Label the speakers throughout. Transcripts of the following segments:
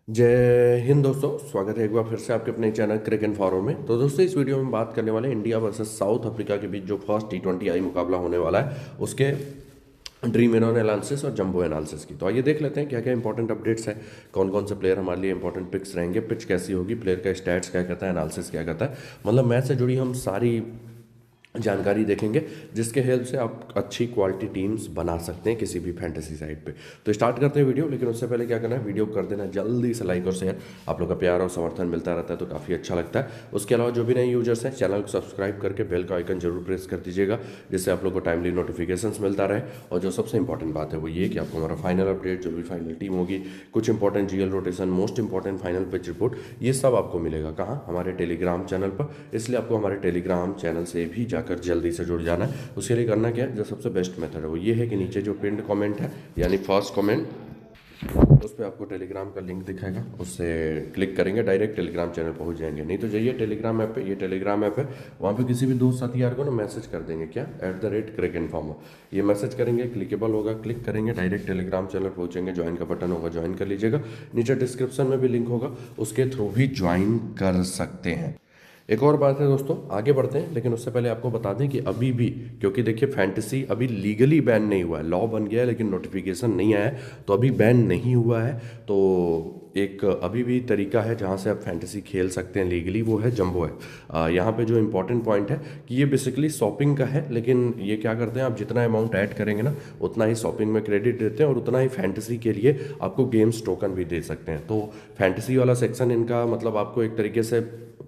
Speaker 1: जय हिंद दोस्तों, स्वागत है एक बार फिर से आपके अपने चैनल क्रिकेट फॉरम में। तो दोस्तों इस वीडियो में बात करने वाले हैं इंडिया वर्सेस साउथ अफ्रीका के बीच जो फर्स्ट T20 आई मुकाबला होने वाला है उसके ड्रीम इलेवन एनालिसिस और जंबो एनालिसिस की। तो आइए देख लेते हैं क्या क्या इंपॉर्टेंट अपडेट्स है, कौन कौन से प्लेयर हमारे लिए इंपॉर्टेंट पिक्स रहेंगे, पिच कैसी होगी, प्लेयर का स्टैट्स क्या कहता है, एनालिसिस क्या कहता है, मतलब मैच से जुड़ी हम सारी जानकारी देखेंगे जिसके हेल्प से आप अच्छी क्वालिटी टीम्स बना सकते हैं किसी भी फैंटेसी साइट पे। तो स्टार्ट करते हैं वीडियो, लेकिन उससे पहले क्या करना है, वीडियो कर देना जल्दी से लाइक और शेयर। आप लोग का प्यार और समर्थन मिलता रहता है तो काफ़ी अच्छा लगता है। उसके अलावा जो भी नए यूजर्स हैं चैनल को सब्सक्राइब करके बेल का आइकन जरूर प्रेस कर दीजिएगा, जिससे आप लोग को टाइमली नोटिफिकेशंस मिलता रहे। और जो सबसे इंपॉर्टेंट बात है वो ये कि आपको हमारा फाइनल अपडेट, जो भी फाइनल टीम होगी, कुछ important GL rotation, most important final pitch report, ये सब आपको मिलेगा कहाँ, हमारे टेलीग्राम चैनल पर। इसलिए आपको हमारे टेलीग्राम चैनल से भी जाकर जल्दी से जुड़ जाना है। उसके लिए करना क्या है, जो सबसे बेस्ट मेथड है वो ये है कि नीचे जो पिंड कमेंट है यानी फर्स्ट कमेंट, उस पर आपको टेलीग्राम का लिंक दिखाएगा, उससे क्लिक करेंगे डायरेक्ट टेलीग्राम चैनल पहुंच जाएंगे। नहीं तो जाइए टेलीग्राम ऐप पे, ये टेलीग्राम ऐप है, वहाँ पे किसी भी दोस्त साथी यार को ना मैसेज कर देंगे क्या, @cricinformer, ये मैसेज करेंगे, क्लिकेबल होगा, क्लिक करेंगे डायरेक्ट टेलीग्राम चैनल पहुंचेंगे, ज्वाइन का बटन होगा, ज्वाइन कर लीजिएगा। नीचे डिस्क्रिप्शन में भी लिंक होगा, उसके थ्रू भी ज्वाइन कर सकते हैं। एक और बात है दोस्तों, आगे बढ़ते हैं, लेकिन उससे पहले आपको बता दें कि अभी भी, क्योंकि देखिए फैंटेसी अभी लीगली बैन नहीं हुआ है, लॉ बन गया है लेकिन नोटिफिकेशन नहीं आया है, तो अभी बैन नहीं हुआ है। तो एक अभी भी तरीका है जहां से आप फैंटेसी खेल सकते हैं लीगली, वो है जंबो है। यहाँ पे जो इंपॉर्टेंट पॉइंट है कि ये बेसिकली शॉपिंग का है, लेकिन ये क्या करते हैं, आप जितना अमाउंट ऐड करेंगे ना उतना ही शॉपिंग में क्रेडिट देते हैं और उतना ही फैंटेसी के लिए आपको गेम्स टोकन भी दे सकते हैं। तो फैंटेसी वाला सेक्शन इनका मतलब आपको एक तरीके से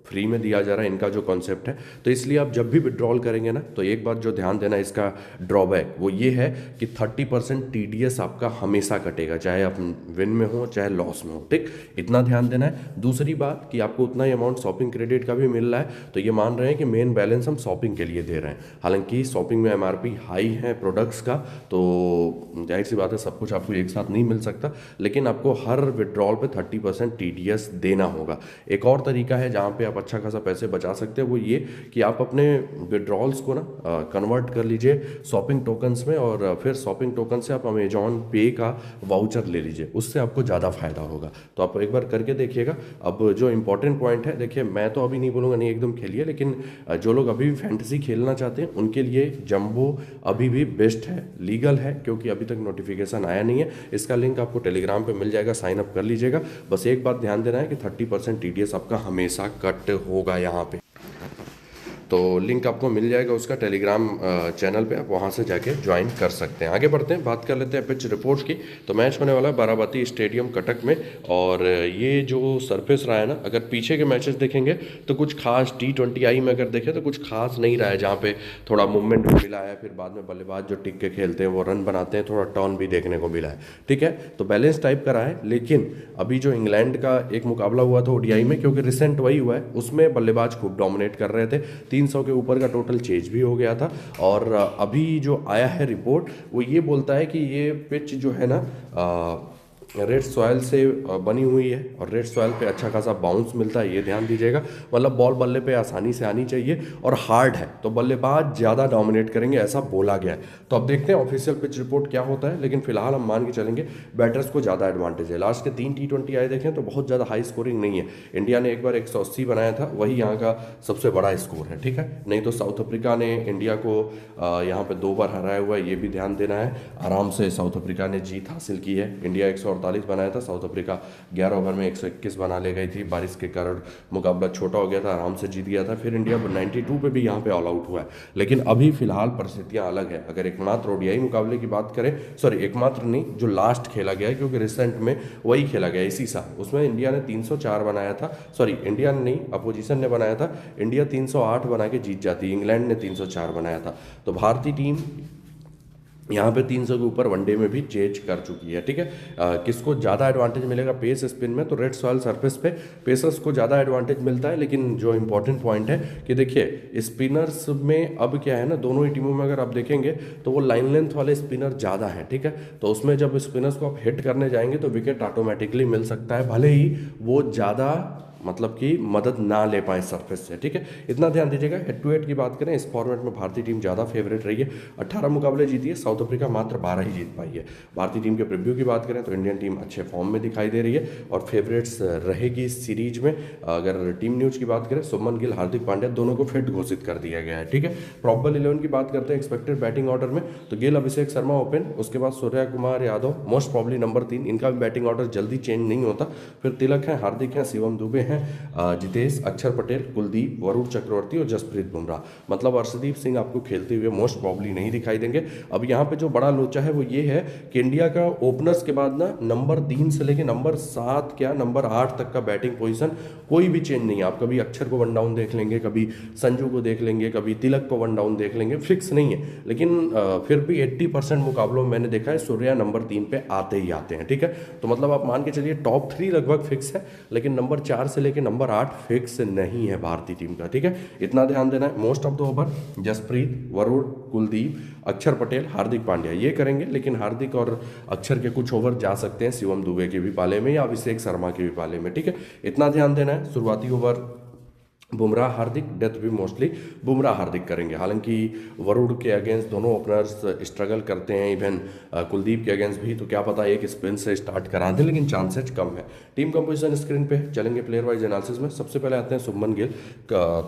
Speaker 1: फ्री में दिया जा रहा है, इनका जो कॉन्सेप्ट है। तो इसलिए आप जब भी विड्रॉल करेंगे ना, तो एक बात जो ध्यान देना, इसका ड्रॉबैक वो ये है कि 30% TDS आपका हमेशा कटेगा, चाहे आप विन में हो चाहे लॉस में हो, ठीक, इतना ध्यान देना है। दूसरी बात कि आपको उतना ही अमाउंट शॉपिंग क्रेडिट का भी मिल रहा है, तो ये मान रहे हैं कि मेन बैलेंस हम शॉपिंग के लिए दे रहे हैं। हालांकि शॉपिंग में MRP हाई है प्रोडक्ट्स का, तो जाहिर सी बात है सब कुछ आपको एक साथ नहीं मिल सकता, लेकिन आपको हर विड्रॉल पे 30% TDS देना होगा। एक और तरीका है जहाँ पे आप अच्छा खासा पैसे बचा सकते हैं, वो ये कि आप अपने विड्रॉल्स को ना कन्वर्ट कर लीजिए शॉपिंग टोकन्स में, और फिर शॉपिंग टोकन से आप अमेजॉन पे का वाउचर ले लीजिए, उससे आपको ज़्यादा फायदा होगा। तो आप एक बार करके देखिएगा। अब जो इंपॉर्टेंट पॉइंट है, देखिए मैं तो अभी नहीं बोलूँगा नहीं एकदम खेलिए, लेकिन जो लोग अभी भी फैंटेसी खेलना चाहते हैं उनके लिए जंबो अभी भी बेस्ट है, लीगल है, क्योंकि अभी तक नोटिफिकेशन आया नहीं है। इसका लिंक आपको टेलीग्राम पे मिल जाएगा, साइन अप कर लीजिएगा। बस एक बात ध्यान देना है कि 30% TDS आपका हमेशा कट होगा यहाँ पे। तो लिंक आपको मिल जाएगा उसका टेलीग्राम चैनल पे, आप वहाँ से जाके ज्वाइन कर सकते हैं। आगे बढ़ते हैं, बात कर लेते हैं पिच रिपोर्ट की। तो मैच होने वाला है बाराबती स्टेडियम कटक में, और ये जो सरफेस रहा है ना, अगर पीछे के मैचेस देखेंगे तो कुछ खास T20 आई में अगर देखें तो कुछ खास नहीं रहा है, जहाँ पे थोड़ा मूवमेंट भी मिला है, फिर बाद में बल्लेबाज जो टिक के खेलते हैं वो रन बनाते हैं, थोड़ा टर्न भी देखने को मिला है, ठीक है। तो बैलेंस टाइप का रहा है, लेकिन अभी जो इंग्लैंड का एक मुकाबला हुआ था ODI में, क्योंकि रिसेंट वही हुआ है, उसमें बल्लेबाज खूब डोमिनेट कर रहे थे, 300 के ऊपर का टोटल चेज भी हो गया था। और अभी जो आया है रिपोर्ट वो ये बोलता है कि ये पिच जो है ना रेड सॉयल से बनी हुई है, और रेड सॉयल पे अच्छा खासा बाउंस मिलता है, ये ध्यान दीजिएगा। मतलब बॉल बल्ले पे आसानी से आनी चाहिए, और हार्ड है तो बल्लेबाज ज़्यादा डोमिनेट करेंगे, ऐसा बोला गया है। तो अब देखते हैं ऑफिशियल पिच रिपोर्ट क्या होता है, लेकिन फिलहाल हम मान के चलेंगे बैटर्स को ज़्यादा एडवांटेज है। लास्ट के 3 T20 आए देखें तो बहुत ज़्यादा हाई स्कोरिंग नहीं है। इंडिया ने एक बार 180 बनाया था, वही यहाँ का सबसे बड़ा स्कोर है, ठीक है। नहीं तो साउथ अफ्रीका ने इंडिया को यहाँ पे 2 बार हराया हुआ है, ये भी ध्यान देना है। आराम से साउथ अफ्रीका ने जीत हासिल की है। इंडिया 148 बनाया था, साउथ अफ्रीका 11 ओवर में 121 बना ले गई थी, बारिश के कारण मुकाबला छोटा हो गया था, आराम से जीत गया था। फिर इंडिया 92 पे भी यहाँ पे ऑल आउट हुआ है। लेकिन अभी फिलहाल परिस्थितियाँ अलग है। अगर एकमात्र ODI मुकाबले की बात करें, सॉरी एकमात्र नहीं, जो लास्ट खेला गया है, क्योंकि रिसेंट में वही खेला गया इसी साल, उसमें इंडिया ने 304 बनाया था, सॉरी इंडिया ने नहीं, अपोजिशन ने बनाया था। इंडिया 308 बना के जीत जाती, इंग्लैंड ने 304 बनाया था। तो भारतीय टीम यहाँ पे 300 के ऊपर वनडे में भी चेज कर चुकी है, ठीक है। किसको ज़्यादा एडवांटेज मिलेगा पेस स्पिन में, तो रेड सॉयल सरफेस पे पेसर्स को ज़्यादा एडवांटेज मिलता है। लेकिन जो इंपॉर्टेंट पॉइंट है कि देखिए स्पिनर्स में अब क्या है ना, दोनों ही टीमों में अगर आप देखेंगे तो वो लाइन लेंथ वाले स्पिनर ज़्यादा है, ठीक है। तो उसमें जब स्पिनर्स को आप हिट करने जाएंगे तो विकेट ऑटोमेटिकली मिल सकता है, भले ही वो ज़्यादा मतलब कि मदद ना ले पाए सरफेस से, ठीक है, इतना ध्यान दीजिएगा। हेड टू हेड की बात करें इस फॉर्मेट में भारतीय टीम ज़्यादा फेवरेट रही है, 18 मुकाबले जीती है, साउथ अफ्रीका मात्र 12 ही जीत पाई है। भारतीय टीम के प्रीव्यू की बात करें तो इंडियन टीम अच्छे फॉर्म में दिखाई दे रही है और फेवरेट्स रहेगी इस सीरीज में। अगर टीम न्यूज की बात करें, शुभमन गिल, हार्दिक पांड्या दोनों को फिट घोषित कर दिया गया है, ठीक है। प्रॉबल 11 की बात करते हैं एक्सपेक्टेड बैटिंग ऑर्डर में, तो गिल, अभिषेक शर्मा ओपन, उसके बाद Surya Kumar Yadav most probably number 3, इनका भी बैटिंग ऑर्डर जल्दी चेंज नहीं होता। फिर तिलक है, हार्दिक हैं, शिवम दुबे हैं, जितेश, अक्षर पटेल, कुलदीप, वरुण चक्रवर्ती और जसप्रीत बुमराह। मतलब अर्शदीप सिंह आपको खेलते हुए मोस्ट प्रॉब्ली नहीं दिखाई देंगे। अब यहाँ पे जो बड़ा लोचा है वो ये है कि इंडिया का ओपनर्स के बाद ना नंबर 3 से लेके नंबर 7 क्या नंबर 8 तक का बैटिंग पोजीशन कोई भी चेंज नहीं है। आप कभी अक्षर को वन डाउन देख लेंगे, कभी संजू को देख लेंगे, कभी तिलक को वन डाउन देख लेंगे, फिक्स नहीं है। लेकिन फिर भी 80% मुकाबलों में मैंने देखा है सूर्या नंबर 3 पे आते ही आते हैं, ठीक है। तो मतलब आप मान के चलिए टॉप 3 लगभग फिक्स है, लेकिन नंबर 4 से लेकर नंबर 8 फिक्स नहीं है भारतीय टीम का, ठीक है, इतना ध्यान देना है। Most of the over Jasprit, Varun, Kuldeep, Axar Patel, Hardik Pandya ये करेंगे, लेकिन हार्दिक और अक्षर के कुछ ओवर जा सकते हैं शिवम दुबे के भी पाले में या अभिषेक शर्मा के भी पाले में, ठीक है, इतना ध्यान देना है। शुरुआती ओवर बुमराह हार्दिक, डेथ भी मोस्टली बुमराह हार्दिक करेंगे। हालांकि वरुण के अगेंस्ट दोनों ओपनर्स स्ट्रगल करते हैं, इवन कुलदीप के अगेंस्ट भी, तो क्या पता एक स्पिन से स्टार्ट करा दें, लेकिन चांसेज कम है। टीम कंपोजिशन स्क्रीन पे चलेंगे प्लेयर वाइज एनालिसिस में। सबसे पहले आते हैं शुभमन गिल,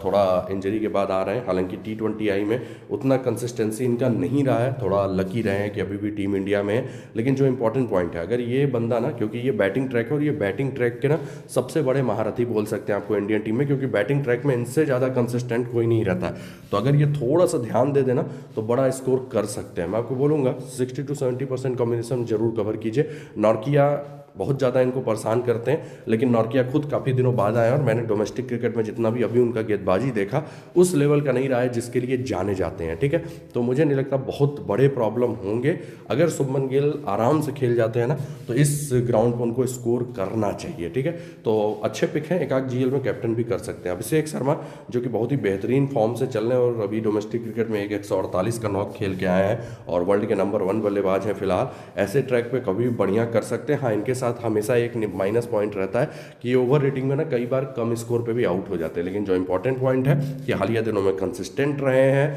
Speaker 1: थोड़ा इंजरी के बाद आ रहे हैं, हालांकि T20I में उतना कंसिस्टेंसी इनका नहीं रहा है, थोड़ा लकी रहे हैं कि अभी भी टीम इंडिया में है। लेकिन जो इंपॉर्टेंट पॉइंट है, अगर ये बंदा ना, क्योंकि ये बैटिंग ट्रैक है और ये बैटिंग ट्रैक के ना सबसे बड़े महारथी बोल सकते हैं आपको इंडियन टीम में, क्योंकि बैटिंग ट्रैक में इनसे ज़्यादा कंसिस्टेंट कोई नहीं रहता है। तो अगर ये थोड़ा सा ध्यान दे देना तो बड़ा स्कोर कर सकते हैं। मैं आपको बोलूँगा 60 to 70% कॉम्बिनेशन जरूर कवर कीजिए। नॉर्किया बहुत ज़्यादा इनको परेशान करते हैं, लेकिन नॉर्किया खुद काफ़ी दिनों बाद आया और मैंने डोमेस्टिक क्रिकेट में जितना भी अभी उनका गेंदबाजी देखा उस लेवल का नहीं रहा है जिसके लिए जाने जाते हैं, ठीक है। तो मुझे नहीं लगता बहुत बड़े प्रॉब्लम होंगे। अगर शुभमन गिल आराम से खेल जाते हैं ना तो इस ग्राउंड पर उनको स्कोर करना चाहिए, ठीक है। तो अच्छे पिक हैं, एक आध GL में कैप्टन भी कर सकते हैं। अभिषेक शर्मा जो कि बहुत ही बेहतरीन फॉर्म से चल रहे हैं और अभी डोमेस्टिक क्रिकेट में 148 का नॉक खेल के आए हैं और वर्ल्ड के नंबर 1 बल्लेबाज हैं फिलहाल। ऐसे ट्रैक पे कभी भी बढ़िया कर सकते हैं। हाँ, इनके साथ हमेशा एक माइनस पॉइंट रहता है कि ओवर रेटिंग में ना कई बार कम स्कोर पे भी आउट हो जाते हैं, लेकिन जो इंपॉर्टेंट पॉइंट है कि हालिया दिनों में कंसिस्टेंट रहे हैं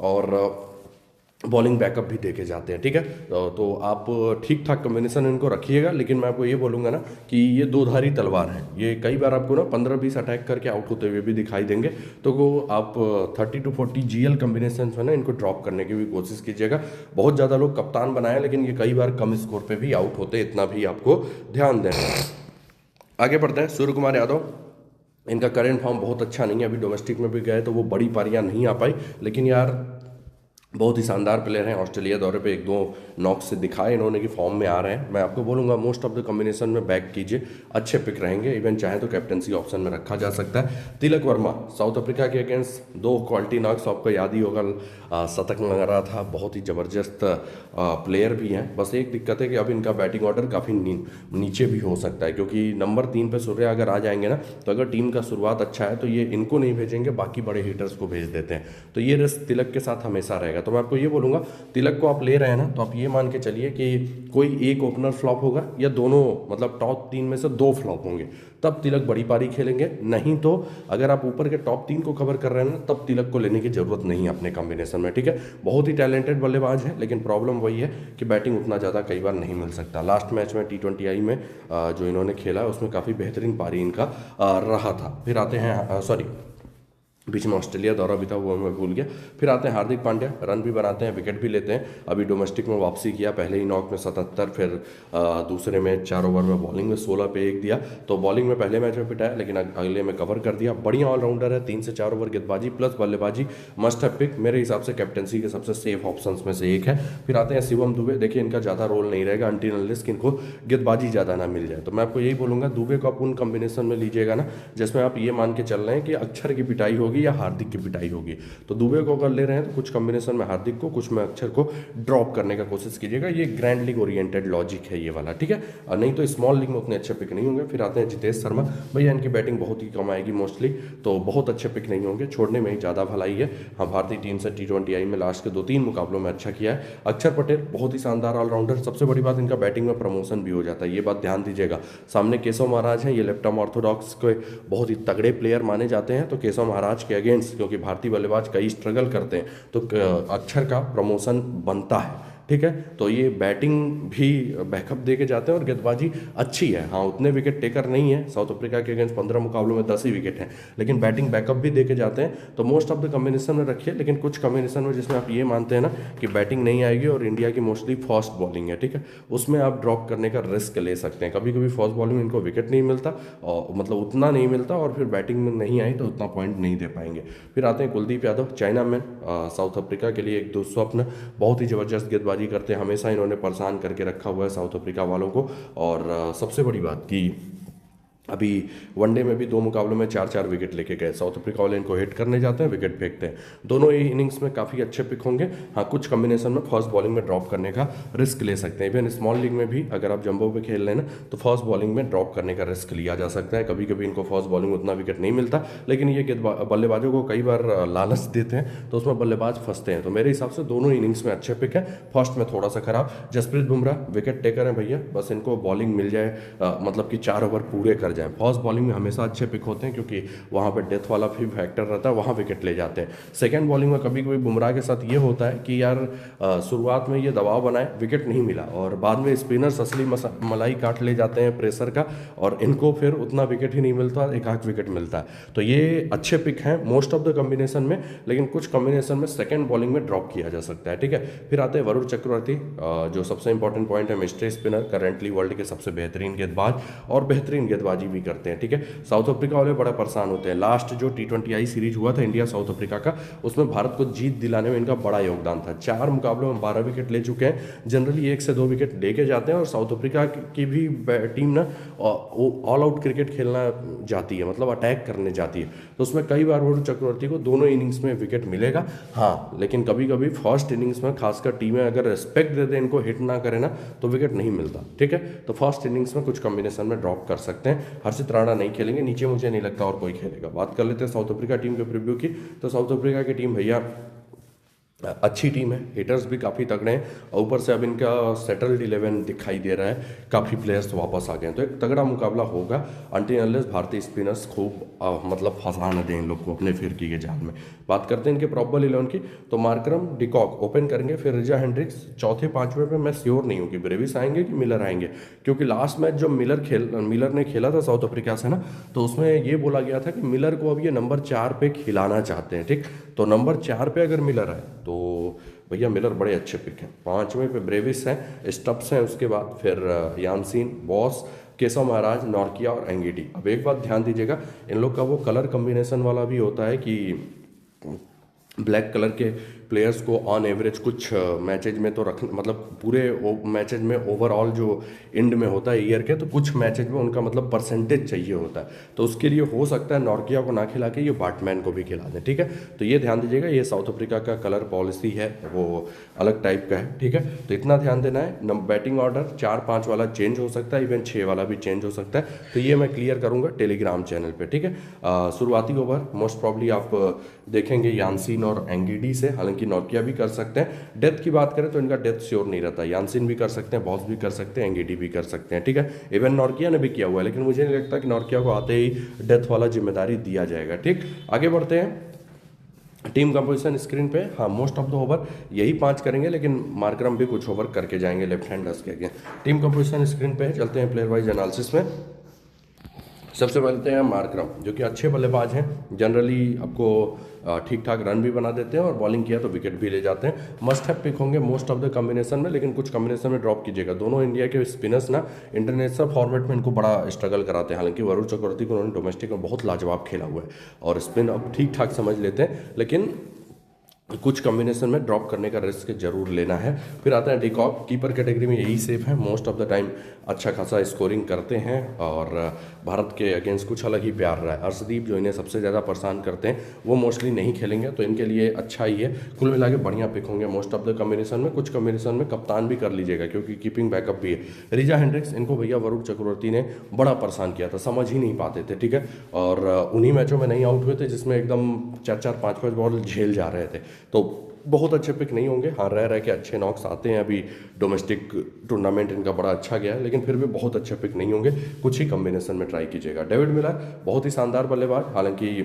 Speaker 1: और बॉलिंग बैकअप भी देके जाते हैं, ठीक है। तो आप ठीक ठाक कॉम्बिनेशन इनको रखिएगा, लेकिन मैं आपको ये बोलूँगा ना कि ये दो-धारी तलवार है। ये कई बार आपको ना 15-20 अटैक करके आउट होते हुए भी दिखाई देंगे। तो आप 30 to 40 GL कॉम्बिनेशन है ना इनको ड्रॉप करने की भी कोशिश कीजिएगा। बहुत ज़्यादा लोग कप्तान बनाए, लेकिन ये कई बार कम स्कोर पर भी आउट होते, इतना भी आपको ध्यान देना है। आगे बढ़ते हैं। सूर्य कुमार यादव, इनका करेंट फॉर्म बहुत अच्छा नहीं है। अभी डोमेस्टिक में भी गए तो वो बड़ी पारियां नहीं आ पाई, लेकिन यार बहुत ही शानदार प्लेयर हैं। ऑस्ट्रेलिया दौरे पे 1-2 नॉक से दिखाए इन्होंने कि फॉर्म में आ रहे हैं। मैं आपको बोलूँगा मोस्ट ऑफ द कॉम्बिनेशन में बैक कीजिए, अच्छे पिक रहेंगे। इवन चाहे तो कैप्टनसी ऑप्शन में रखा जा सकता है। तिलक वर्मा साउथ अफ्रीका के अगेंस्ट 2 क्वालिटी नॉक्स, आपको याद ही होगा शतक लगा रहा था, बहुत ही ज़बरदस्त प्लेयर भी हैं। बस एक दिक्कत है कि अब इनका बैटिंग ऑर्डर काफ़ी नीचे भी हो सकता है, क्योंकि नंबर 3 पे सूर्या अगर आ जाएंगे ना तो अगर टीम का शुरुआत अच्छा है तो ये इनको नहीं भेजेंगे, बाकी बड़े हिटर्स को भेज देते हैं। तो ये रिस्क तिलक के साथ हमेशा रहेगा। तो मैं आपको ये बोलूँगा, तिलक को आप ले रहे हैं ना तो आप ये मान के चलिए कि कोई एक ओपनर फ्लॉप होगा या दोनों, मतलब टॉप 3 में से 2 फ्लॉप होंगे, तब तिलक बड़ी पारी खेलेंगे। नहीं तो अगर आप ऊपर के टॉप 3 को कवर कर रहे हैं ना तब तिलक को लेने की जरूरत नहीं है अपने कॉम्बिनेशन में, ठीक है। बहुत ही टैलेंटेड बल्लेबाज है, लेकिन प्रॉब्लम वही है कि बैटिंग उतना ज़्यादा कई बार नहीं मिल सकता। लास्ट मैच में T20I में जो इन्होंने खेला उसमें काफ़ी बेहतरीन पारी इनका रहा था। फिर आते हैं बीच में ऑस्ट्रेलिया दौरा भी था, वो मैं भूल गया। फिर आते हैं हार्दिक पांड्या, रन भी बनाते हैं, विकेट भी लेते हैं। अभी डोमेस्टिक में वापसी किया, पहले ही नॉक में 77, फिर दूसरे में 4 ओवर में बॉलिंग में 16 पे 1 दिया। तो बॉलिंग में पहले मैच में पिटाया, लेकिन अगले में कवर कर दिया। बढ़िया ऑलराउंडर है, 3 से 4 ओवर गेंदबाजी प्लस बल्लेबाजी, मस्ट हैव पिक। मेरे हिसाब से कैप्टनसी के सबसे सेफ ऑप्शन में से एक है। फिर आते हैं शिवम दुबे, देखिए इनका ज़्यादा रोल नहीं रहेगा अनटिल अनलेस कि इनको गेंदबाजी ज़्यादा ना मिल जाए। तो मैं आपको यही बोलूँगा, दुबे को आप उन कॉम्बिनेशन में लीजिएगा ना जिसमें आप ये मान के चल रहे हैं कि अक्षर की पिटाई होगी होगी या हार्दिक की पिटाई होगी। तो दुबे को अगर ले रहे हैं तो कुछ कॉम्बिनेशन में हार्दिक को, कुछ में अक्षर को ड्रॉप करने का कोशिश कीजिएगा। ये ग्रैंड लीग ओरिएंटेड लॉजिक है ये वाला, ठीक है। और नहीं तो स्मॉल लीग में उतने अच्छे पिक नहीं होंगे। फिर आते हैं जितेश शर्मा, भैया इनकी बैटिंग बहुत ही कम आएगी मोस्टली, तो बहुत अच्छे पिक नहीं होंगे, छोड़ने में ही ज़्यादा भलाई है। हाँ, भारतीय टीम से T20I में लास्ट के 2-3 मुकाबलों में अच्छा किया है। अक्षर पटेल बहुत ही शानदार ऑलराउंडर, सबसे बड़ी बात इनका बैटिंग में प्रमोशन भी हो जाता है, ये बात ध्यान दीजिएगा। सामने केशव महाराज हैं, ये लेफ्ट आर्म ऑर्थोडॉक्स के बहुत ही तगड़े प्लेयर माने जाते हैं, तो केशव महाराज के अगेंस्ट, क्योंकि भारतीय बल्लेबाज कई स्ट्रगल करते हैं, तो अक्षर का प्रमोशन बनता है, ठीक है। तो ये बैटिंग भी बैकअप दे के जाते हैं और गेंदबाजी अच्छी है। हाँ, उतने विकेट टेकर नहीं है, साउथ अफ्रीका के अगेंस्ट 15 मुकाबलों में 10 ही विकेट हैं, लेकिन बैटिंग बैकअप भी दे के जाते हैं। तो मोस्ट ऑफ द कॉम्बिनेशन में रखिए, लेकिन कुछ कॉम्बिनेशन में जिसमें आप ये मानते हैं ना कि बैटिंग नहीं आएगी और इंडिया की मोस्टली फास्ट बॉलिंग है, ठीक है, उसमें आप ड्रॉप करने का रिस्क ले सकते हैं। कभी कभी फास्ट बॉलिंग में इनको विकेट नहीं मिलता, और मतलब उतना नहीं मिलता, और फिर बैटिंग में नहीं आई तो उतना पॉइंट नहीं दे पाएंगे। फिर आते हैं कुलदीप यादव, चाइना में साउथ अफ्रीका के लिए एक दुस्वप्न, बहुत ही ज़बरदस्त गेंदबाजी करते हैं, हमेशा इन्होंने परेशान करके रखा हुआ है साउथ अफ्रीका वालों को। और सबसे बड़ी बात कि अभी वनडे में भी 2 मुकाबलों में 4-4 विकेट लेके गए। साउथ अफ्रीका वाले इनको हिट करने जाते हैं, विकेट फेंकते हैं। दोनों ही इनिंग्स में काफ़ी अच्छे पिक होंगे। हाँ, कुछ कॉम्बिनेशन में फर्स्ट बॉलिंग में ड्रॉप करने का रिस्क ले सकते हैं। इवन स्मॉल लीग में भी अगर आप जंबो पे खेल रहे हैं ना, तो फर्स्ट बॉलिंग में ड्रॉप करने का रिस्क लिया जा सकता है। कभी कभी इनको फर्स्ट बॉलिंग में उतना विकेट नहीं मिलता, लेकिन ये बल्लेबाजों को कई बार लालच देते हैं, तो उसमें बल्लेबाज फंसते हैं। तो मेरे हिसाब से दोनों इनिंग्स में अच्छे पिक है। फर्स्ट में थोड़ा सा खराब, जसप्रीत बुमराह विकेट टेकर हैं भैया, बस इनको बॉलिंग मिल जाए, मतलब कि 4 ओवर पूरे कर जाए। फर्स्ट बॉलिंग में हमेशा अच्छे पिक होते हैं, क्योंकि वहाँ पे डेथ वाला भी फैक्टर रहता है, वहाँ विकेट ले जाते हैं। सेकंड बॉलिंग में कभी कभी बुमराह के साथ ये होता है कि यार शुरुआत में ये दबाव बनाए, विकेट नहीं मिला, और बाद में स्पिनर्स असली मलाई काट ले जाते हैं प्रेशर का, और इनको फिर उतना विकेट ही नहीं मिलता, एक आध विकेट मिलता है। तो ये अच्छे पिक हैं मोस्ट ऑफ द कॉम्बिनेशन में, लेकिन कुछ कॉम्बिनेशन में सेकेंड बॉलिंग में ड्रॉप किया जा सकता है, ठीक है। फिर आते हैं वरुण चक्रवर्ती, जो सबसे इंपॉर्टेंट पॉइंट है, मिस्ट्री स्पिनर, करेंटली वर्ल्ड के सबसे बेहतरीन गेंदबाज, और बेहतरीन गेंदबाजी भी करते हैं, ठीक है। साउथ अफ्रीका वाले बड़ा परेशान होते हैं। लास्ट जो T20I सीरीज हुआ था इंडिया साउथ अफ्रीका का, उसमें भारत को जीत दिलाने में इनका बड़ा योगदान था। 4 मुकाबलों में 12 विकेट ले चुके हैं। जनरली 1 से 2 विकेट लेके जाते हैं, और साउथ अफ्रीका की भी टीम ना ऑल आउट क्रिकेट खेलना जाती है, मतलब अटैक करने जाती है। तो उसमें कई बार वरुण चक्रवर्ती को दोनों इनिंग्स में विकेट मिलेगा। हाँ, लेकिन कभी कभी फर्स्ट इनिंग्स में खासकर टीमें अगर रिस्पेक्ट दे दें, इनको हिट ना करे ना, तो विकेट नहीं मिलता, ठीक है। तो फर्स्ट इनिंग्स में कुछ कॉम्बिनेशन में ड्रॉप कर सकते हैं। हर्षित राणा नहीं खेलेंगे, नीचे मुझे नहीं लगता और कोई खेलेगा। बात कर लेते हैं साउथ अफ्रीका टीम के प्रीव्यू की। तो साउथ अफ्रीका की टीम भैया अच्छी टीम है, हिटर्स भी काफ़ी तगड़े हैं, और ऊपर से अब इनका सेटल्ड 11 दिखाई दे रहा है, काफ़ी प्लेयर्स वापस आ गए हैं। तो एक तगड़ा मुकाबला होगा, अनटिल अनलेस भारतीय स्पिनर्स खूब मतलब फंसा न दें इन लोग को अपने फिरकी के जाल में। बात करते हैं इनके प्रॉबल 11 की। तो मार्करम, डिकॉक ओपन करेंगे, फिर रिजा हेंड्रिक्स, चौथे 5वें पे मैं श्योर नहीं हूँ कि ब्रेविस आएंगे कि मिलर आएंगे, क्योंकि लास्ट मैच जो मिलर ने खेला था साउथ अफ्रीका से ना, तो उसमें ये बोला गया था कि मिलर को अब ये नंबर 4 पे खिलाना चाहते हैं, ठीक। तो नंबर 4 पे अगर मिलर आए तो भैया मिलर बड़े अच्छे पिक हैं। 5वें पे ब्रेविस हैं, स्टप्स हैं, उसके बाद फिर यानसीन, बॉस, केशव महाराज, नॉर्किया और एंगीडी। अब एक बात ध्यान दीजिएगा, इन लोग का वो कलर कम्बिनेशन वाला भी होता है कि ब्लैक कलर के प्लेयर्स को ऑन एवरेज कुछ मैचेज में तो रख, मतलब पूरे मैचेज में ओवरऑल जो एंड में होता है ईयर के, तो कुछ मैचेज में उनका मतलब परसेंटेज चाहिए होता है। तो उसके लिए हो सकता है नॉर्किया को ना खिला के ये बाटमैन को भी खिला दें, ठीक है। तो ये ध्यान दीजिएगा, ये साउथ अफ्रीका का कलर पॉलिसी है, वो अलग टाइप का है, ठीक है। तो इतना ध्यान देना है। बैटिंग ऑर्डर 4-5 वाला चेंज हो सकता है, इवन 6 वाला भी चेंज हो सकता है। तो ये मैं क्लियर करूँगा टेलीग्राम चैनल पर, ठीक है। शुरुआती ओवर मोस्ट प्रॉब्ली आप देखेंगे यानसीन और एंगीडी से, हालांकि नॉर्किया भी कर सकते हैं। डेथ की बात करें तो इनका डेथ श्योर नहीं रहता, यानसीन भी कर सकते हैं, बॉस भी कर सकते हैं, एंगीडी भी कर सकते हैं, ठीक है। इवन नॉर्किया ने भी किया हुआ है, लेकिन मुझे नहीं लगता कि नॉर्किया को आते ही डेथ वाला जिम्मेदारी दिया जाएगा, ठीक। आगे बढ़ते हैं टीम कंपोजिशन स्क्रीन पे। हाँ, मोस्ट ऑफ द ओवर यही 5 करेंगे, लेकिन मार्करम भी कुछ ओवर करके जाएंगे लेफ्ट हैंडर्स के अगेंस्ट। टीम कंपोजिशन स्क्रीन पे चलते हैं प्लेयर वाइज एनालिसिस में। सबसे पहले हैं मार्करम, जो कि अच्छे बल्लेबाज हैं, जनरली आपको ठीक ठाक रन भी बना देते हैं, और बॉलिंग किया तो विकेट भी ले जाते हैं। मस्ट हैव पिक होंगे मोस्ट ऑफ द कॉम्बिनेशन में, लेकिन कुछ कॉम्बिनेशन में ड्रॉप कीजिएगा। दोनों इंडिया के स्पिनर्स ना इंटरनेशनल फॉर्मेट में इनको बड़ा स्ट्रगल कराते हैं। हालांकि वरुण चक्रवर्ती को उन्होंने डोमेस्टिक में बहुत लाजवाब खेला हुआ है, और स्पिन अब ठीक ठाक समझ लेते हैं, लेकिन कुछ कॉम्बिनेशन में ड्रॉप करने का रिस्क जरूर लेना है। फिर आता है डिकॉक, कीपर कैटेगरी में यही सेफ है, मोस्ट ऑफ द टाइम अच्छा खासा स्कोरिंग करते हैं और भारत के अगेंस्ट कुछ अलग ही प्यार रहा है। अर्शदीप जो इन्हें सबसे ज़्यादा परेशान करते हैं वो मोस्टली नहीं खेलेंगे, तो इनके लिए अच्छा ही है। कुल मिला के बढ़िया पिक होंगे मोस्ट ऑफ द कॉम्बिनेशन में। कुछ कॉम्बिनेशन में कप्तान भी कर लीजिएगा क्योंकि कीपिंग बैकअप भी है। रिजा हेंड्रिक्स, इनको भैया वरुण चक्रवर्ती ने बड़ा परेशान किया था, समझ ही नहीं पाते थे, ठीक है, और उन्हीं मैचों में नहीं आउट हुए थे जिसमें एकदम 4-4 5-5 बॉल झेल जा रहे थे। तो बहुत अच्छे पिक नहीं होंगे। हाँ, रह के अच्छे नॉक्स आते हैं, अभी डोमेस्टिक टूर्नामेंट इनका बड़ा अच्छा गया है, लेकिन फिर भी बहुत अच्छे पिक नहीं होंगे। कुछ ही कॉम्बिनेशन में ट्राई कीजिएगा। डेविड मिलर बहुत ही शानदार बल्लेबाज, हालांकि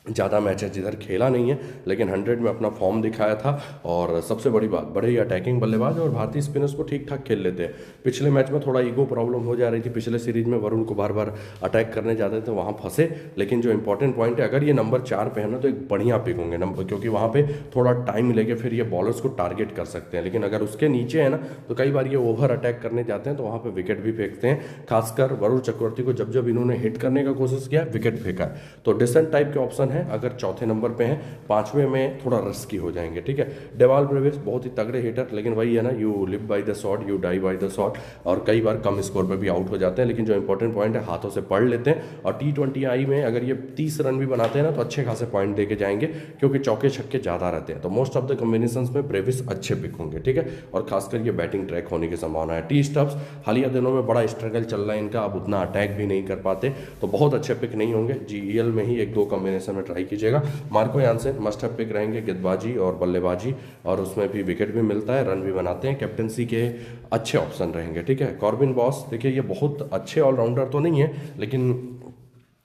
Speaker 1: ज़्यादा मैचेस जिधर खेला नहीं है लेकिन 100 में अपना फॉर्म दिखाया था। और सबसे बड़ी बात, बड़े ही अटैकिंग बल्लेबाज और भारतीय स्पिनर्स को ठीक ठाक खेल लेते हैं। पिछले मैच में थोड़ा ईगो प्रॉब्लम हो जा रही थी, पिछले सीरीज में वरुण को बार बार अटैक करने जाते थे, वहाँ फंसे। लेकिन जो इंपॉर्टेंट पॉइंट है, अगर ये नंबर 4 पे है ना तो एक बढ़िया पिक होंगे नंबर, क्योंकि वहाँ पे थोड़ा टाइम मिलेगा, फिर ये बॉलर्स को टारगेट कर सकते हैं। लेकिन अगर उसके नीचे है ना तो कई बार ये ओवर अटैक करने जाते हैं तो वहाँ पर विकेट भी फेंकते हैं। खासकर वरुण चक्रवर्ती को जब जब इन्होंने हिट करने का कोशिश किया विकेट फेंका है। तो डिसेंट टाइप के ऑप्शन है। अगर चौथे नंबर पे हैं, 5वें में थोड़ा रिस्की हो जाएंगे, ठीक है। डेवाल ब्रेविस बहुत ही तगड़े हिटर, लेकिन वही है ना, you live by the shot you die by the shot, और कई बार कम स्कोर पे भी आउट हो जाते हैं। लेकिन जो इंपॉर्टेंट पॉइंट है, हाथों से पढ़ लेते हैं। और T20 आई में अगर ये 30 रन भी बनाते हैं ना तो अच्छे खासे पॉइंट देके जाएंगे, क्योंकि चौके छक्के ज़्यादा रहते हैं। तो मोस्ट ऑफ द कॉम्बिनेशन में ब्रेविस अच्छे पिक होंगे, ठीक है। और खासकर ये बैटिंग ट्रैक होने की संभावना है। टी स्टब्स हालिया दिनों में बड़ा स्ट्रगल चल रहा है इनका, अब उतना अटैक भी नहीं कर पाते, तो बहुत अच्छे पिक नहीं होंगे। GEL में ही 1-2 कॉम्बिनेशन में ट्राई कीजिएगा। Marco Jansen must have pick रहेंगे, गेंदबाजी और बल्लेबाजी, और उसमें भी विकेट भी मिलता है, रन भी बनाते हैं, कैप्टनसी के अच्छे ऑप्शन रहेंगे, ठीक है। कॉर्बिन बॉस, देखिए ये बहुत अच्छे ऑलराउंडर तो नहीं है, लेकिन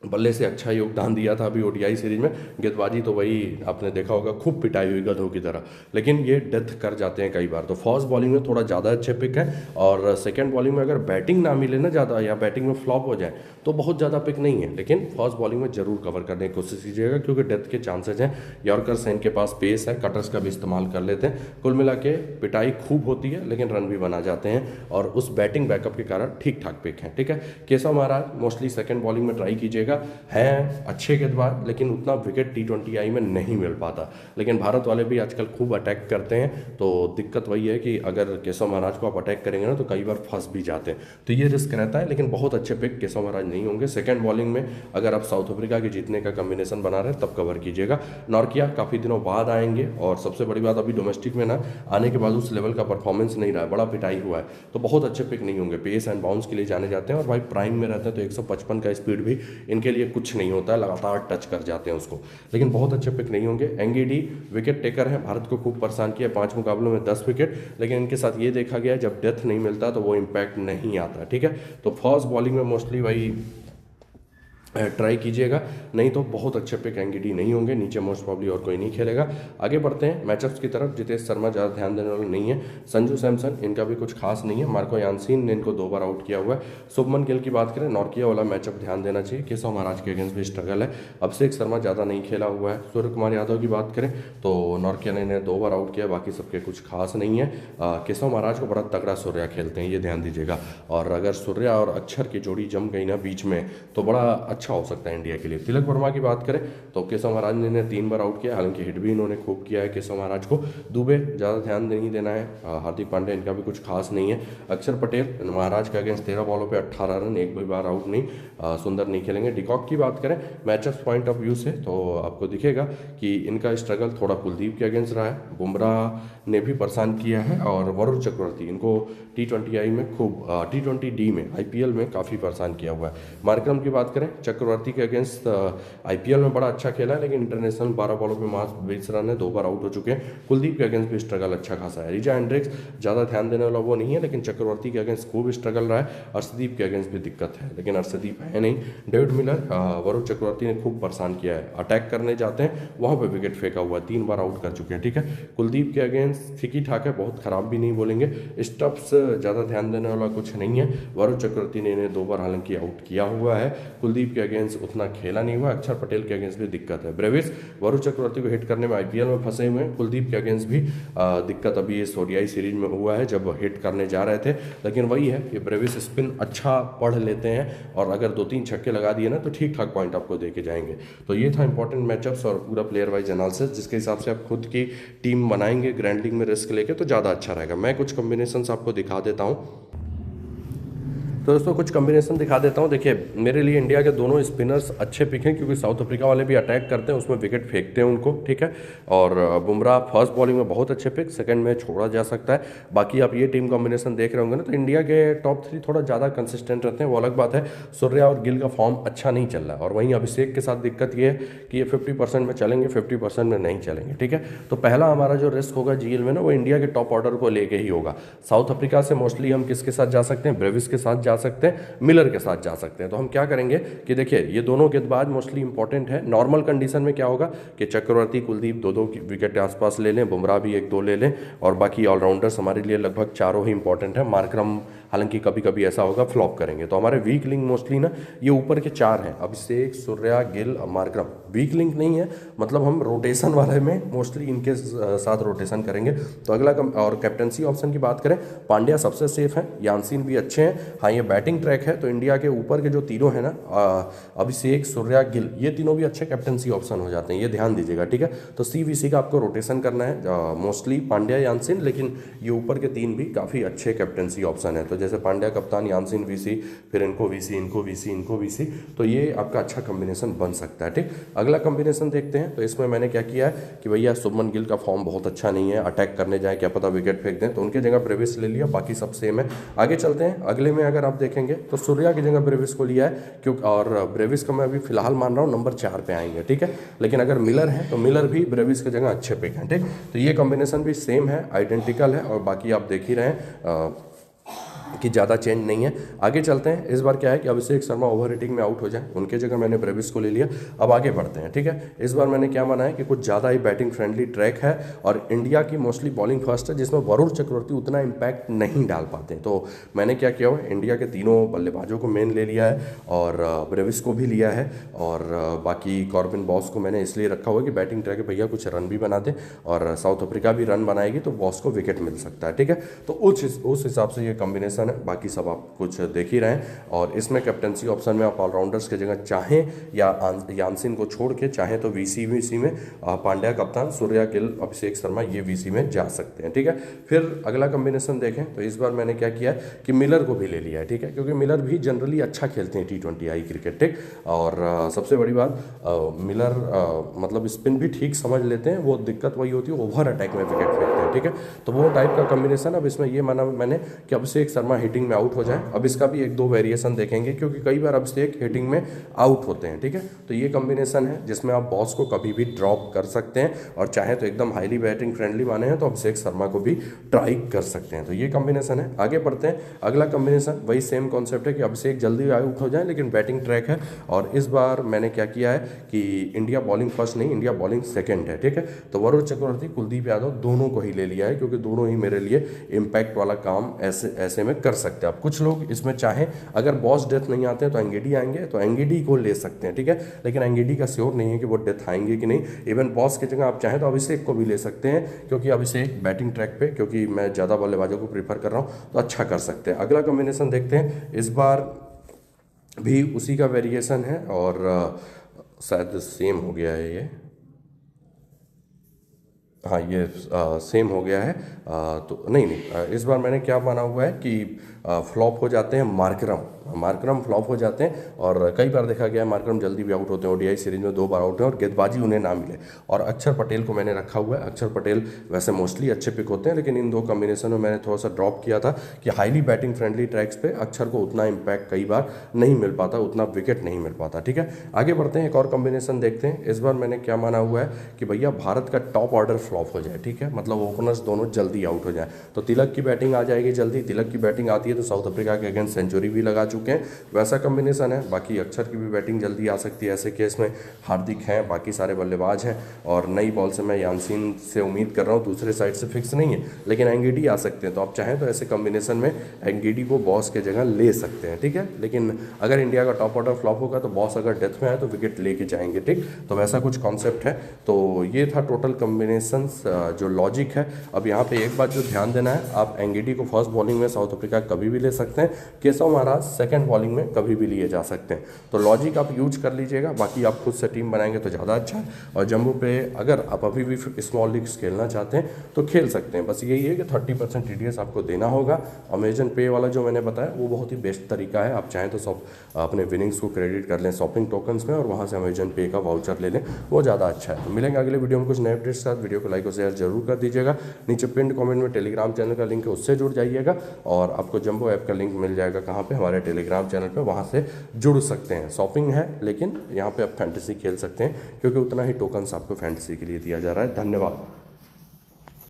Speaker 1: बल्ले से अच्छा योगदान दिया था अभी ODI सीरीज में। गेंदबाजी तो वही आपने देखा होगा, खूब पिटाई हुई गधों की तरह, लेकिन ये डेथ कर जाते हैं कई बार। तो फर्स्ट बॉलिंग में थोड़ा ज़्यादा अच्छे पिक है, और सेकंड बॉलिंग में अगर बैटिंग ना मिले ना ज़्यादा, या बैटिंग में फ्लॉप हो जाए तो बहुत ज़्यादा पिक नहीं है, लेकिन फर्स्ट बॉलिंग में जरूर कवर करने की कोशिश कीजिएगा, क्योंकि डेथ के चांसेज हैं। यॉर्कर से इनके पास पेस है, कटर्स का भी इस्तेमाल कर लेते हैं। कुल मिला के पिटाई खूब होती है, लेकिन रन भी बना जाते हैं, और उस बैटिंग बैकअप के कारण ठीक ठाक पिक है, ठीक है। Keshav Maharaj mostly second bowling में ट्राई कीजिएगा। है अच्छे गेंदबाज, लेकिन उतना विकेट T20 आई में नहीं मिल पाता। लेकिन भारत वाले भी आजकल खूब अटैक करते हैं, तो दिक्कत वही है कि अगर केशव महाराज को आप अटैक करेंगे ना तो कई बार फंस भी जाते हैं, तो ये रिस्क रहता है। लेकिन बहुत अच्छे पिक केशव महाराज नहीं होंगे। सेकंड बॉलिंग में अगर आप साउथ अफ्रीका के जीतने का कॉम्बिनेशन बना रहे हैं तब कवर कीजिएगा। नॉर्किया काफ़ी दिनों बाद आएंगे, और सबसे बड़ी बात, अभी डोमेस्टिक में ना आने के बाद उस लेवल का परफॉर्मेंस नहीं रहा है, बड़ा पिटाई हुआ है, तो बहुत अच्छे पिक नहीं होंगे। पेस एंड बाउंस के लिए जाने जाते हैं, और भाई प्राइम में रहते हैं तो 155 का स्पीड भी इनके लिए कुछ नहीं होता है, लगातार टच कर जाते हैं उसको, लेकिन बहुत अच्छे पिक नहीं होंगे। एंगीडी विकेट टेकर है, भारत को खूब परेशान किया, 5 मुकाबलों में 10 विकेट, लेकिन इनके साथ ये देखा गया जब डेथ नहीं मिलता तो वो इम्पैक्ट नहीं आता, ठीक है। तो फर्स्ट बॉलिंग में मोस्टली वही ट्राई कीजिएगा, नहीं तो बहुत अच्छे पिक एंगीडी नहीं होंगे। नीचे मोस्ट प्रॉब्ली और कोई नहीं खेलेगा। आगे बढ़ते हैं मैचअप्स की तरफ। जितेश शर्मा ज़्यादा ध्यान देने वाला नहीं है। संजू सैमसन, इनका भी कुछ खास नहीं है। मार्को यानसीन ने इनको 2 बार आउट किया हुआ है। शुभमन गिल की बात करें, नॉर्किया वाला मैचअप ध्यान देना चाहिए, केशव महाराज के अगेंस्ट भी स्ट्रगल है। अभिषेक शर्मा ज़्यादा नहीं खेला हुआ है। सूर्य कुमार यादव की बात करें तो नॉर्किया ने इन्हें 2 बार आउट किया, बाकी सबके कुछ खास नहीं है। केशव महाराज को बड़ा तगड़ा सूर्या खेलते हैं, ये ध्यान दीजिएगा, और अगर सूर्या और अक्षर की जोड़ी जम गई ना बीच में तो बड़ा अच्छा हो सकता है इंडिया के लिए। तिलक वर्मा की बात करें तो केशव महाराज ने इन्हें 3 बार आउट किया, हालांकि हिट भी इन्होंने खूब किया है केशव महाराज को। दुबे ज़्यादा ध्यान नहीं देना है। हार्दिक पांड्या, इनका भी कुछ खास नहीं है। अक्षर पटेल महाराज के अगेंस्ट 13 बॉलों पे 18 रन, एक भी बार आउट नहीं, सुंदर नहीं खेलेंगे। डिकॉक की बात करें मैचअप पॉइंट ऑफ व्यू से तो आपको दिखेगा कि इनका स्ट्रगल थोड़ा कुलदीप के अगेंस्ट रहा है, बुमराह ने भी परेशान किया है, और वरुण चक्रवर्ती इनको T20 आई में खूब, T20D में IPL में काफ़ी परेशान किया हुआ है। मार्करम की बात करें, चक्रवर्ती के अगेंस्ट IPL में बड़ा अच्छा खेला है, लेकिन इंटरनेशनल 12 बॉलों पे मात्र 20 रन है, 2 बार आउट हो चुके हैं। कुलदीप के अगेंस्ट भी स्ट्रगल अच्छा खासा है। रिजा हेंड्रिक्स ज़्यादा ध्यान देने वाला वो नहीं है, लेकिन चक्रवर्ती के अगेंस्ट खूब स्ट्रगल रहा है। अर्शदीप के अगेंस्ट भी दिक्कत है, लेकिन अर्शदीप है नहीं। डेविड मिलर, वरुण चक्रवर्ती ने खूब परेशान किया है, अटैक करने जाते हैं वहाँ पर विकेट फेंका हुआ है, 3 बार आउट कर चुके हैं, ठीक है। कुलदीप के अगेंस्ट ठीक ही ठाक है, बहुत खराब भी नहीं बोलेंगे। स्टप्स ज़्यादा ध्यान देने वाला कुछ नहीं है। वरुण चक्रवर्ती ने इन्हें 2 बार हालांकि आउट किया हुआ है। कुलदीप के अगेंस्ट उतना खेला नहीं हुआ, अक्षर पटेल के अगेंस्ट भी दिक्कत है। ब्रेविस वरुण चक्रवर्ती को हिट करने में आईपीएल में फंसे हुए हैं, कुलदीप के अगेंस्ट भी दिक्कत अभी इस ओडीआई सीरीज में हुआ है जब हिट करने जा रहे थे। लेकिन वही है कि ब्रेविस स्पिन अच्छा पढ़ लेते हैं और अगर 2-3 छक्के लगा दिए ना तो ठीक ठाक पॉइंट आपको देके जाएंगे। तो ये था इंपॉर्टेंट मैचअप्स और पूरा प्लेयर वाइज एनालिसिस, जिसके हिसाब से आप खुद की टीम बनाएंगे ग्रैंड लीग में रिस्क लेके तो ज़्यादा अच्छा रहेगा। मैं कुछ कॉम्बिनेशंस आपको दिखा देता हूँ। तो दोस्तों कुछ कॉम्बिनेशन दिखा देता हूँ। देखिए मेरे लिए इंडिया के दोनों स्पिनर्स अच्छे पिक हैं क्योंकि साउथ अफ्रीका वाले भी अटैक करते हैं, उसमें विकेट फेंकते हैं उनको, ठीक है। और बुमराह फर्स्ट बॉलिंग में बहुत अच्छे पिक, सेकंड में छोड़ा जा सकता है। बाकी आप ये टीम कॉम्बिनेशन देख रहे होंगे ना तो इंडिया के टॉप 3 थोड़ा ज़्यादा कंसिस्टेंट रहते हैं, वो अलग बात है। सूर्या और गिल का फॉर्म अच्छा नहीं चल रहा है और वहीं अभिषेक के साथ दिक्कत ये है कि ये 50% में चलेंगे, 50% में नहीं चलेंगे, ठीक है। तो पहला हमारा जो रिस्क होगा जीएल में ना वो इंडिया के टॉप ऑर्डर को लेके ही होगा। साउथ अफ्रीका से मोस्टली हम किसके साथ जा सकते हैं, ब्रेविस के साथ जा सकते हैं, मिलर के साथ जा सकते हैं। तो हम क्या करेंगे कि देखिए ये दोनों गेंदबाज मोस्टली इंपॉर्टेंट है। नॉर्मल कंडीशन में क्या होगा कि चक्रवर्ती कुलदीप 2-2 विकेट के आसपास ले लें, बुमराह भी 1-2 ले लें और बाकी ऑलराउंडर्स हमारे लिए लगभग चारों ही इंपॉर्टेंट है। मार्करम हालांकि कभी कभी ऐसा होगा फ्लॉप करेंगे। तो हमारे वीक लिंक मोस्टली ना ये ऊपर के 4 हैं, अभिषेक, सूर्या, गिल और मार्करम। वीक लिंक नहीं है, मतलब हम रोटेशन वाले में मोस्टली इनके साथ रोटेशन करेंगे। तो अगला और कैप्टनसी ऑप्शन की बात करें, पांड्या सबसे सेफ है, यानसीन भी अच्छे हैं। हाँ ये बैटिंग ट्रैक है तो इंडिया के ऊपर के जो तीनों हैं ना अभिषेक, सूर्या, गिल, ये तीनों भी अच्छे कैप्टनसी ऑप्शन हो जाते हैं, ये ध्यान दीजिएगा, ठीक है। तो CVC का आपको रोटेशन करना है, मोस्टली पांड्या, यानसीन, लेकिन ये ऊपर के 3 भी काफ़ी अच्छे कैप्टनसी ऑप्शन है। तो जैसे पांड्या कप्तान, यानसीन VC, फिर इनको VC, इनको VC, इनको VC, तो ये आपका अच्छा कॉम्बिनेशन बन सकता है, ठीक। अगला कॉम्बिनेशन देखते हैं। तो इसमें मैंने क्या किया है कि भैया शुभमन गिल का फॉर्म बहुत अच्छा नहीं है, अटैक करने जाए क्या पता विकेट फेंक दें, तो उनकी जगह ब्रेविस ले लिया, बाकी सब सेम है। आगे चलते हैं। अगले में अगर आप देखेंगे तो सूर्या की जगह ब्रेविस को लिया है क्योंकि, और ब्रेविस को मैं अभी फिलहाल मान रहा हूँ नंबर 4 पे आएंगे, ठीक है। लेकिन अगर मिलर है तो मिलर भी ब्रेविस की जगह अच्छे पिक हैं, ठीक। तो ये कॉम्बिनेशन भी सेम है, आइडेंटिकल है और बाकी आप देख ही रहे हैं कि ज़्यादा चेंज नहीं है। आगे चलते हैं। इस बार क्या है कि अभिषेक शर्मा ओवर हिटिंग में आउट हो जाए, उनके जगह मैंने ब्रेविस को ले लिया। अब आगे बढ़ते हैं, ठीक है। इस बार मैंने क्या माना है कि कुछ ज़्यादा ही बैटिंग फ्रेंडली ट्रैक है और इंडिया की मोस्टली बॉलिंग फर्स्ट है जिसमें वरुण चक्रवर्ती उतना इम्पैक्ट नहीं डाल पाते। तो मैंने क्या किया हुआ, इंडिया के तीनों बल्लेबाजों को मेन ले लिया है और ब्रेविस को भी लिया है और बाकी कॉर्बिन बॉस को मैंने इसलिए रखा हुआ कि बैटिंग ट्रैक है भैया, कुछ रन भी बना दे और साउथ अफ्रीका भी रन बनाएगी तो बॉस को विकेट मिल सकता है, ठीक है। तो उस हिसाब से ये कॉम्बिनेशन है। बाकी सब आप कुछ देख ही रहे हैं और इसमें कैप्टनसी ऑप्शन में आप ऑलराउंडर्स की जगह चाहें या यानसिन को छोड़ के चाहें तो VC में पांड्या कप्तान, सूर्या, गिल, अभिषेक शर्मा ये VC में जा सकते हैं, ठीक है। फिर अगला कॉम्बिनेशन देखें तो इस बार मैंने क्या किया है कि मिलर को भी ले लिया है, ठीक है, क्योंकि मिलर भी जनरली अच्छा खेलते हैं T20I क्रिकेट, ठीक। और सबसे बड़ी बात मिलर मतलब स्पिन भी ठीक समझ लेते हैं, वो दिक्कत वही होती है ओवर अटैक में विकेट फेंकते हैं, ठीक है। तो वो टाइप का कॉम्बिनेशन। अब इसमें ये माना मैंने कि अभिषेक शर्मा हिटिंग में आउट हो जाए। अब इसका भी 1-2 वेरिएशन देखेंगे क्योंकि कई बार अभिषेक हिटिंग में आउट होते हैं, ठीक है। तो ये कॉम्बिनेशन है जिसमें आप बॉस को कभी भी ड्रॉप कर सकते हैं और चाहे तो एकदम हाईली बैटिंग फ्रेंडली माने हैं तो अभिषेक शर्मा को भी ट्राई कर सकते हैं। तो ये कॉम्बिनेशन है। आगे बढ़ते हैं। अगला कॉम्बिनेशन वही सेम कॉन्सेप्ट है कि अभिषेक जल्दी आउट हो जाए लेकिन बैटिंग ट्रैक है और इस बार मैंने क्या किया है कि इंडिया बॉलिंग फर्स्ट नहीं, इंडिया बॉलिंग सेकेंड है, ठीक है। तो वरुण चक्रवर्ती, कुलदीप यादव दोनों को ही ले लिया है क्योंकि दोनों ही मेरे लिए इम्पैक्ट वाला काम ऐसे में कर सकते हैं। आप कुछ लोग इसमें चाहें अगर बॉस डेथ नहीं आते हैं तो एंगेडी आएंगे तो एंगेडी को ले सकते हैं, ठीक है। लेकिन एंगेडी का श्योर नहीं है कि वो डेथ आएंगे कि नहीं। इवन बॉस की जगह आप चाहें तो अभिषेक को भी ले सकते हैं क्योंकि अभिषेक बैटिंग ट्रैक पे, क्योंकि मैं ज़्यादा बल्लेबाजों को प्रीफर कर रहा हूँ तो अच्छा कर सकते हैं। अगला कॉम्बिनेशन देखते हैं। इस बार भी उसी का वेरिएशन है और शायद सेम हो गया है ये, हाँ ये सेम हो गया है। तो नहीं इस बार मैंने क्या माना हुआ है कि फ्लॉप हो जाते हैं मार्करम फ्लॉप हो जाते हैं और कई बार देखा गया है मार्करम जल्दी भी आउट होते हैं। ODI सीरीज में 2 बार आउट हैं और गेंदबाजी उन्हें ना मिले। और अक्षर पटेल को मैंने रखा हुआ है। अक्षर पटेल वैसे मोस्टली अच्छे पिक होते हैं लेकिन इन 2 कॉम्बिनेशन में मैंने थोड़ा सा ड्रॉप किया था कि हाईली बैटिंग फ्रेंडली ट्रैक्स पे अक्षर को उतना इम्पैक्ट कई बार नहीं मिल पाता, उतना विकेट नहीं मिल पाता, ठीक है। आगे बढ़ते हैं। एक और कॉम्बिनेशन देखते हैं। इस बार मैंने क्या माना हुआ है कि भैया भारत का टॉप ऑर्डर फ्लॉप हो जाए, ठीक है, मतलब ओपनर्स दोनों जल्दी आउट हो जाए। तो तिलक की बैटिंग आ जाएगी जल्दी। तिलक की बैटिंग आती है तो साउथ अफ्रीका के अगेंस्ट सेंचुरी भी लगा चुके हैं, वैसा कॉम्बिनेशन है। बाकी अक्षर की भी बैटिंग जल्दी आ सकती है ऐसे केस में, हार्दिक हैं, बाकी सारे बल्लेबाज हैं, और नई बॉल से मैं यानसीन से उम्मीद कर रहा हूँ, दूसरे साइड से फिक्स नहीं है, लेकिन एंगीडी आ सकते हैं। तो आप चाहें तो ऐसे कॉम्बिनेशन में एंगीडी को बॉस के जगह ले सकते हैं, ठीक है। लेकिन अगर इंडिया का टॉप ऑर्डर फ्लॉप होगा तो बॉस अगर डेथ में है तो विकेट लेके जाएंगे, ठीक। तो वैसा कुछ कॉन्सेप्ट है। तो ये था टोटल कॉम्बिनेशन जो लॉजिक है। अब यहाँ पे एक बात जो ध्यान देना है, आप एंगीडी को फर्स्ट बॉलिंग में साउथ अफ्रीका कभी भी ले सकते हैं, केशव महाराज सेकंड बॉलिंग में कभी भी लिए जा सकते हैं। तो लॉजिक आप यूज कर लीजिएगा, बाकी आप खुद से टीम बनाएंगे तो ज़्यादा अच्छा है। और जम्बो पे अगर आप अभी भी स्मॉल लीग्स खेलना चाहते हैं तो खेल सकते हैं, बस यही है कि 30% TDS आपको देना होगा। अमेजन पे वाला जो मैंने बताया वो बहुत ही बेस्ट तरीका है, आप चाहें तो सब अपने विनिंग्स को क्रेडिट कर लें शॉपिंग टोकन्स में और वहाँ से अमेजन पे का वाउचर ले लें, वो ज़्यादा अच्छा है। तो मिलेंगे अगले वीडियो में कुछ नए अपडेट्स के साथ। वीडियो को लाइक और शेयर जरूर कर दीजिएगा। नीचे पिंड कमेंट में टेलीग्राम चैनल का लिंक है, उससे जुड़ जाइएगा, और आपको जंबो ऐप का लिंक मिल जाएगा कहाँ पे, हमारे टेलीग्राम चैनल पे, वहाँ से जुड़ सकते हैं। शॉपिंग है लेकिन यहाँ पे आप फैंटेसी खेल सकते हैं, क्योंकि उतना ही टोकन्स आपको फैंटेसी के लिए दिया जा रहा है। धन्यवाद।